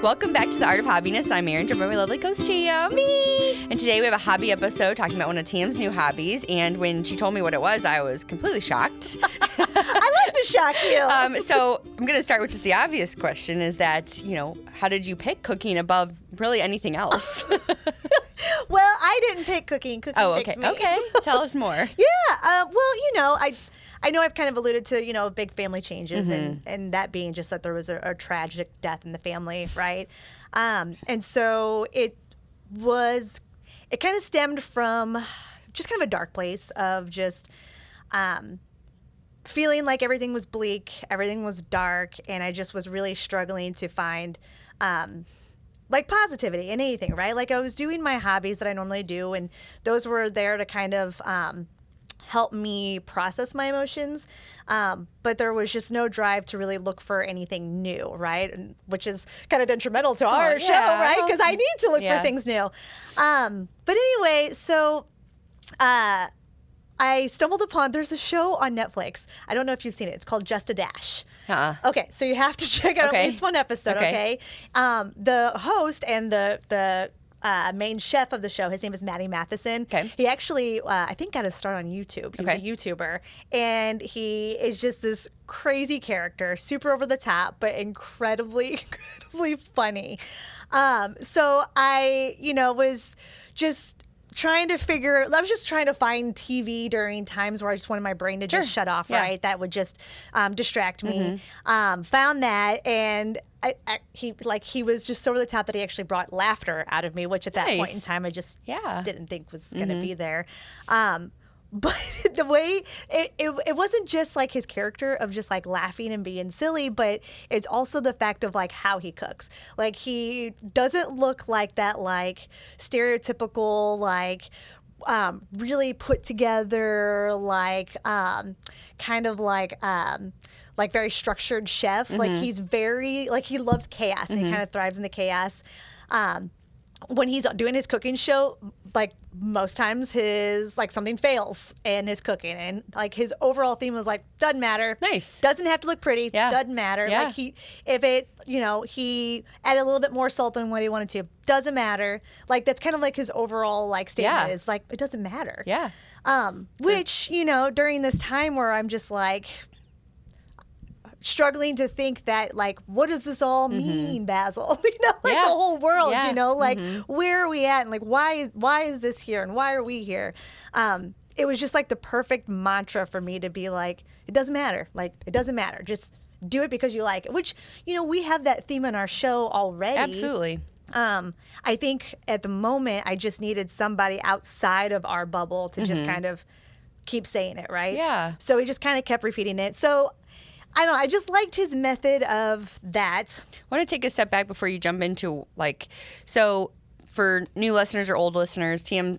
Welcome back to The Art of Hobbiness. I'm Erin, joined by my lovely co-host, Tam. Me! And today we have a hobby episode talking about one of Tam's new hobbies. And when she told me what it was, I was completely shocked. I like to shock you. So I'm going to start with just the obvious question is that, how did you pick cooking above really anything else? Well, I didn't pick cooking. Cooking picked me. Okay. Tell us more. Yeah. I know I've kind of alluded to, big family changes and that being just that there was a tragic death in the family, right? And so it kind of stemmed from just kind of a dark place of just feeling like everything was bleak, everything was dark, and I just was really struggling to find positivity in anything, right? Like I was doing my hobbies that I normally do, and those were there to kind of help me process my emotions, but there was just no drive to really look for anything new, right? Which is kind of detrimental to our show, right? Because I need to look for things new. But anyway, so I stumbled upon, there's a show on Netflix. I don't know if you've seen it. It's called Just a Dash. Okay, so you have to check out at least one episode, okay? The host and the main chef of the show, his name is Matty Matheson. Okay. He actually, I think, got his start on YouTube. He was a YouTuber. And he is just this crazy character, super over the top, but incredibly funny. So I, was just trying to find TV during times where I just wanted my brain to just shut off, right? That would just distract me. Found that, and he was just so over the top that he actually brought laughter out of me, which at that point in time I just didn't think was going to be there. But the way it wasn't just like his character of just like laughing and being silly, but it's also the fact of like how he cooks. Like he doesn't look like that like stereotypical really put together kind of very structured chef. Like he's very he loves chaos and he kind of thrives in the chaos. When he's doing his cooking show, most times his something fails in his cooking, and his overall theme was doesn't matter. Nice. Doesn't have to look pretty. Yeah. Doesn't matter. Yeah. He added a little bit more salt than what he wanted to. Doesn't matter. That's kind of his overall statement is it doesn't matter. Yeah. Which during this time where I'm just struggling to think that what does this all mean, Basil? The whole world, where are we at, and why is this here, and why are we here? It was just the perfect mantra for me to be it doesn't matter. It doesn't matter. Just do it because you like it, which we have that theme in our show already. Absolutely. I think at the moment I just needed somebody outside of our bubble to just kind of keep saying it, right? Yeah. So we just kind of kept repeating it. So I don't know. I just liked his method of that. I want to take a step back before you jump into so for new listeners or old listeners, Tam,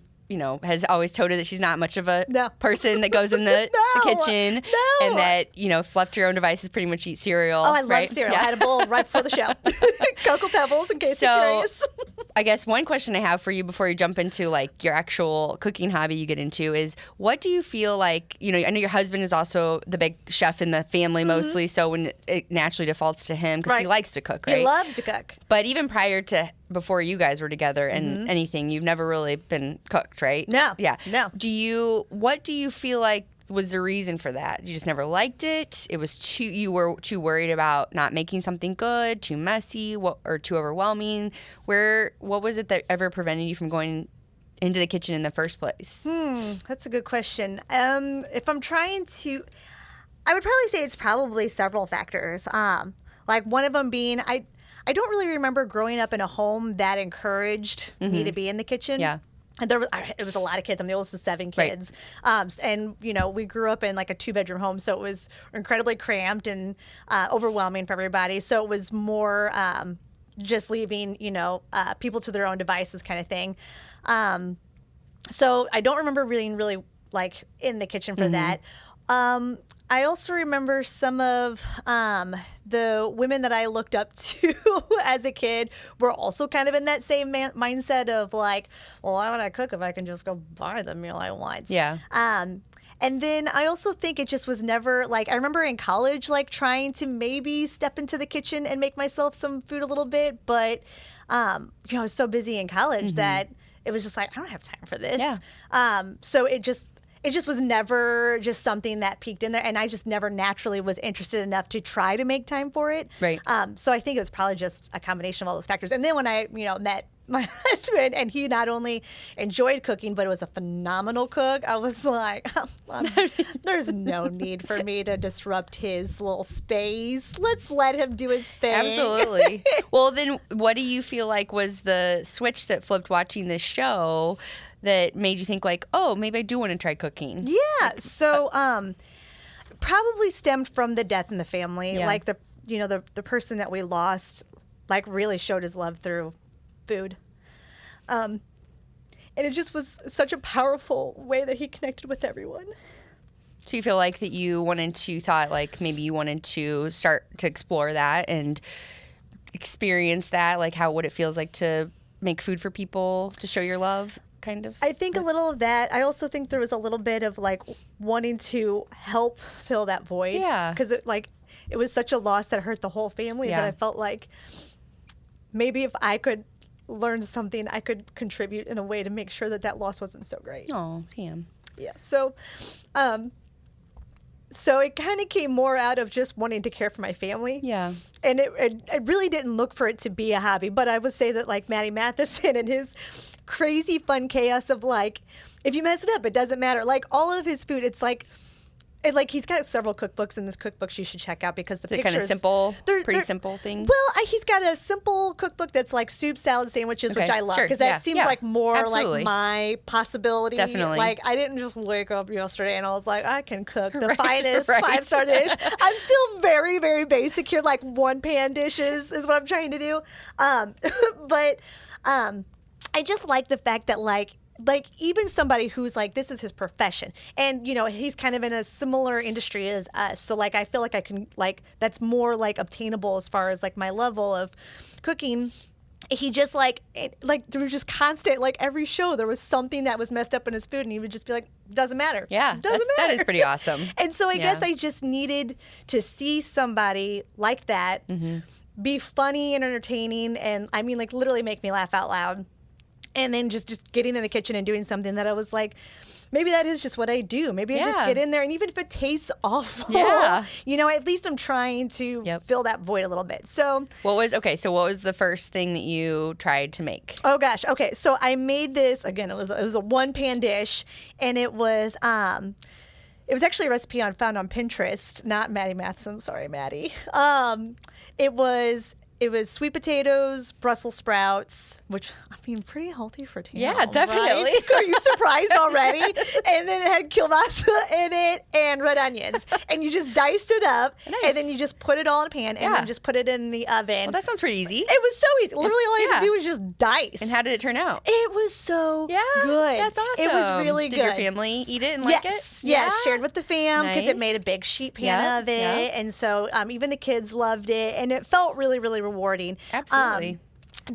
has always told her that she's not much of a person that goes in the kitchen and that, if left to your own devices, pretty much eat cereal. Oh, I love cereal. I had a bowl right before the show. Cocoa Pebbles, in case you're curious. I guess one question I have for you before you jump into your actual cooking hobby you get into is, what do you feel like, I know your husband is also the big chef in the family mostly, so when it naturally defaults to him because he likes to cook, right? He loves to cook. But even prior to before you guys were together and anything, you've never really been cooked, right? No. Yeah. No. What do you feel like was the reason for that? You just never liked it? It was you were too worried about not making something good, too messy, or too overwhelming? What was it that ever prevented you from going into the kitchen in the first place? That's a good question. If I'm trying to, I would probably say it's probably several factors. One of them being I don't really remember growing up in a home that encouraged me to be in the kitchen. Yeah. And it was a lot of kids. I'm the oldest of 7 kids. Right. And, we grew up in a 2-bedroom home, so it was incredibly cramped and overwhelming for everybody. So it was more just leaving, people to their own devices kind of thing. So I don't remember being really in the kitchen for that. I also remember some of the women that I looked up to as a kid were also kind of in that same mindset of well, why would I cook if I can just go buy the meal I want? Yeah. And then I also think it just was never like, I remember in college, like trying to maybe step into the kitchen and make myself some food a little bit. But, I was so busy in college that it was just like, I don't have time for this. Yeah. So it just was never just something that peaked in there. And I just never naturally was interested enough to try to make time for it. Right. So I think it was probably just a combination of all those factors. And then when I, met my husband and he not only enjoyed cooking, but was a phenomenal cook, I was like, there's no need for me to disrupt his little space. Let's let him do his thing. Absolutely. Well, then what do you feel like was the switch that flipped watching this show that made you think like, oh, maybe I do want to try cooking? Yeah. So probably stemmed from the death in the family. Yeah. Like the person that we lost like really showed his love through food. And it just was such a powerful way that he connected with everyone. So you feel like that you thought like maybe you wanted to start to explore that and experience that, like what it feels like to make food for people, to show your love, kind of? I think a little of that. I also think there was a little bit of like wanting to help fill that void. Yeah. Because it was such a loss that hurt the whole family that I felt like maybe if I could learn something, I could contribute in a way to make sure that loss wasn't so great. Oh, damn. Yeah. So it kind of came more out of just wanting to care for my family. Yeah. And I really didn't look for it to be a hobby, but I would say that like Matty Matheson and his crazy fun chaos of like, if you mess it up, it doesn't matter. Like all of his food, it's like, he's got several cookbooks, and this cookbooks you should check out because the pictures. Kind of simple, pretty simple things. Well, he's got a simple cookbook that's like soup, salad, sandwiches, which I love because that seems like more like my possibility. Definitely. Like I didn't just wake up yesterday and I was like, I can cook the finest 5-star dish. I'm still very, very basic here, like one pan dishes is what I'm trying to do. But I just like the fact that like even somebody who's like, this is his profession and, he's kind of in a similar industry as us. So like, I feel like I can like, that's more like obtainable as far as like my level of cooking. He just like there was just constant, like every show there was something that was messed up in his food and he would just be like, doesn't matter. Yeah. Doesn't matter. That is pretty awesome. And so I guess I just needed to see somebody like that be funny and entertaining. And I mean, like literally make me laugh out loud. And then just getting in the kitchen and doing something that I was like, maybe that is just what I do. Maybe I just get in there. And even if it tastes awful, at least I'm trying to fill that void a little bit. So what was the first thing that you tried to make? Oh gosh. Okay. So I made this, again, it was a one pan dish, and it was actually a recipe found on Pinterest, not Matty Matheson. Sorry, Matty. It was sweet potatoes, Brussels sprouts, which, I mean, pretty healthy for teen. Yeah, definitely. Right? Are you surprised already? And then it had kielbasa in it and red onions. And you just diced it up, and then you just put it all in a pan, and then just put it in the oven. Well, that sounds pretty easy. It was so easy. Literally all you had to do was just dice. And how did it turn out? It was so good. That's awesome. It was really good. Did your family eat it and like it? Yeah, shared with the fam because it made a big sheet pan of it. And so even the kids loved it, and it felt really, really rewarding. Absolutely.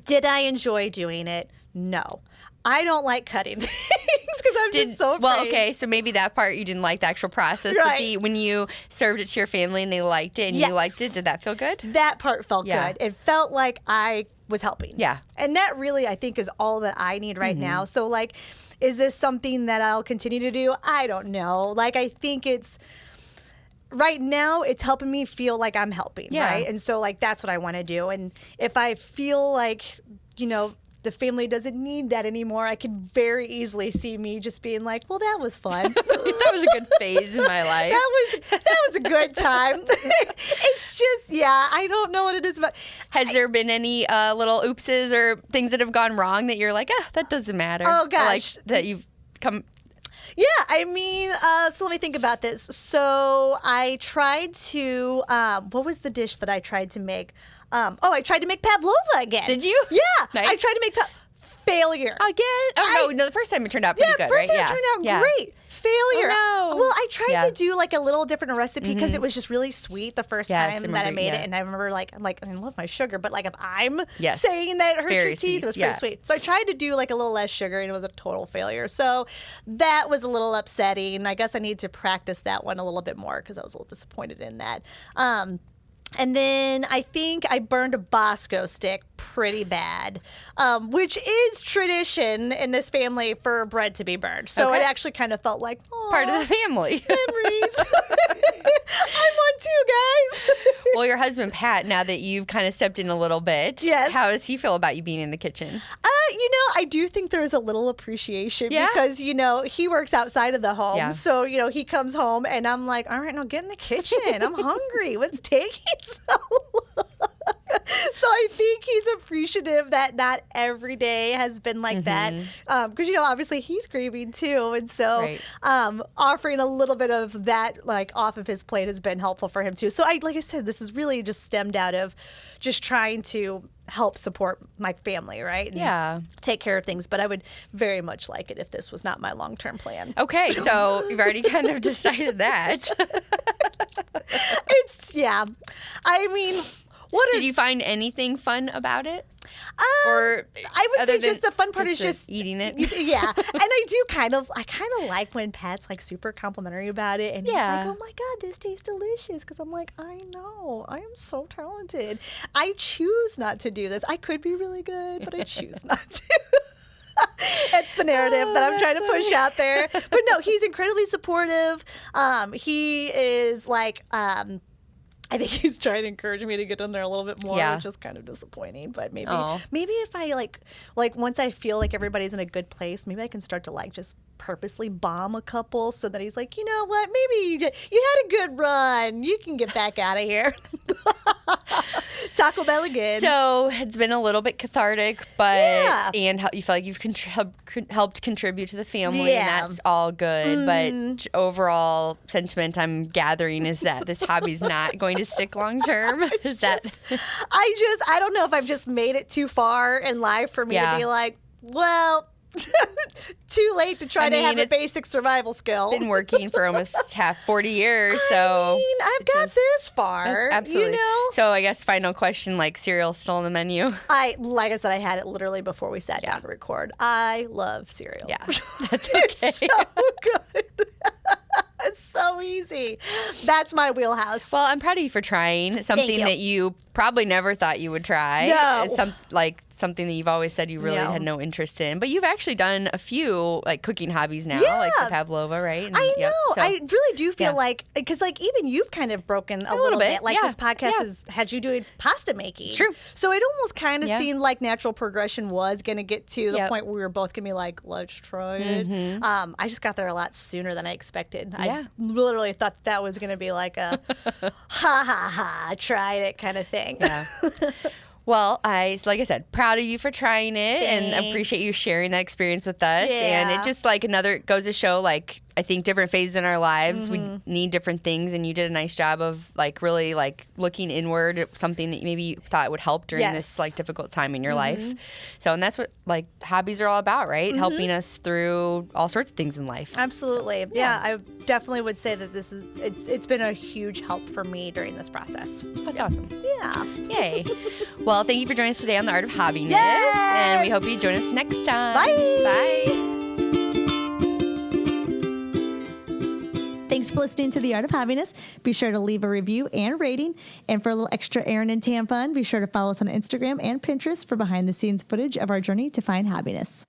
Did I enjoy doing it? No. I don't like cutting things because I'm just so afraid. Well, okay, so maybe that part you didn't like the actual process, but when you served it to your family and they liked it and you liked it, did that feel good? That part felt good. It felt like I was helping. Yeah. And that really, I think, is all that I need right now. So, like, is this something that I'll continue to do? I don't know. Like, I think right now, it's helping me feel like I'm helping, right? And so, like, that's what I want to do. And if I feel like, the family doesn't need that anymore, I could very easily see me just being like, well, that was fun. That was a good phase in my life. That was a good time. It's just, I don't know what it is about. Has there been any little oopses or things that have gone wrong that you're like, that doesn't matter? Oh, gosh. Like, that you've come... Yeah, I mean, so let me think about this. So I tried to, what was the dish that I tried to make? I tried to make pavlova again. Did you? Yeah. Nice. I tried to make failure. Again? Oh, no, the first time it turned out pretty good, right? First time it turned out great. failure. Oh, no. Well, I tried to do like a little different recipe because it was just really sweet the first time that I made it. And I remember I'm like, I love my sugar, but like if I'm saying that it hurts your teeth, it was pretty sweet. So I tried to do like a little less sugar and it was a total failure. So that was a little upsetting. I guess I need to practice that one a little bit more because I was a little disappointed in that. And then I think I burned a Bosco stick pretty bad, which is tradition in this family for bread to be burned. So it actually kind of felt like part of the family. Memories. I'm one too, guys. Well, your husband, Pat, now that you've kind of stepped in a little bit, how does he feel about you being in the kitchen? I do think there's a little appreciation because, he works outside of the home. Yeah. So, he comes home and I'm like, all right, now get in the kitchen. I'm hungry. What's taking so long? So I think he's appreciative that not every day has been like that. Because, obviously he's grieving too. And so offering a little bit of that like off of his plate has been helpful for him too. So like I said, this is really just stemmed out of just trying to help support my family, right? And take care of things. But I would very much like it if this was not my long-term plan. Okay, so you've already kind of decided that. I mean, did you find anything fun about it? Or I would say just the fun part is just eating it. Yeah. And I kind of like when Pat's like super complimentary about it and he's like, oh my God, this tastes delicious. Because I'm like, I know, I am so talented. I choose not to do this. I could be really good, but I choose not to. It's the narrative that I'm trying to push out there. But no, he's incredibly supportive. He is like, I think he's trying to encourage me to get in there a little bit more, which is kind of disappointing. But maybe if I like once I feel like everybody's in a good place, maybe I can start to like just purposely bomb a couple so that he's like, you know what, maybe you had a good run. You can get back out of here. Taco Bell again. So it's been a little bit cathartic, but and you feel like you've helped contribute to the family, and that's all good. But overall sentiment I'm gathering is that this hobby's not going to stick long term. I don't know if I've just made it too far in life for me to be like, well, too late to try to have a basic survival skill. Been working for almost 40 years, so I've got this far. Absolutely. So I guess final question, like cereal still on the menu? Like I said, I had it literally before we sat down to record. I love cereal. Yeah, that's okay. It's so good. It's so easy. That's my wheelhouse. Well, I'm proud of you for trying something that you probably never thought you would try. No. It's something that you've always said you really had no interest in. But you've actually done a few like cooking hobbies now, like the pavlova, right? And, I know. So, I really do feel like, because like even you've kind of broken a little bit. Like this podcast has had you doing pasta making. True. So it almost kind of seemed like natural progression was going to get to the point where we were both going to be like, let's try it. I just got there a lot sooner than I expected. I literally thought that was going to be like a ha, tried it kind of thing. Yeah. Well, like I said, proud of you for trying it. Thanks. And appreciate you sharing that experience with us. Yeah. And it just goes to show, like, I think different phases in our lives, we need different things. And you did a nice job of like really like looking inward at something that maybe you thought would help during this like difficult time in your life. So, and that's what like hobbies are all about, right? Helping us through all sorts of things in life. Absolutely. So, I definitely would say that it's been a huge help for me during this process. That's awesome. Yeah. Yay. Well, thank you for joining us today on The Art of Hobbiness. Yes! And we hope you join us next time. Bye. Bye. Thanks for listening to The Art of Hobbiness. Be sure to leave a review and rating. And for a little extra Erin and Tam fun, be sure to follow us on Instagram and Pinterest for behind-the-scenes footage of our journey to find hobbiness.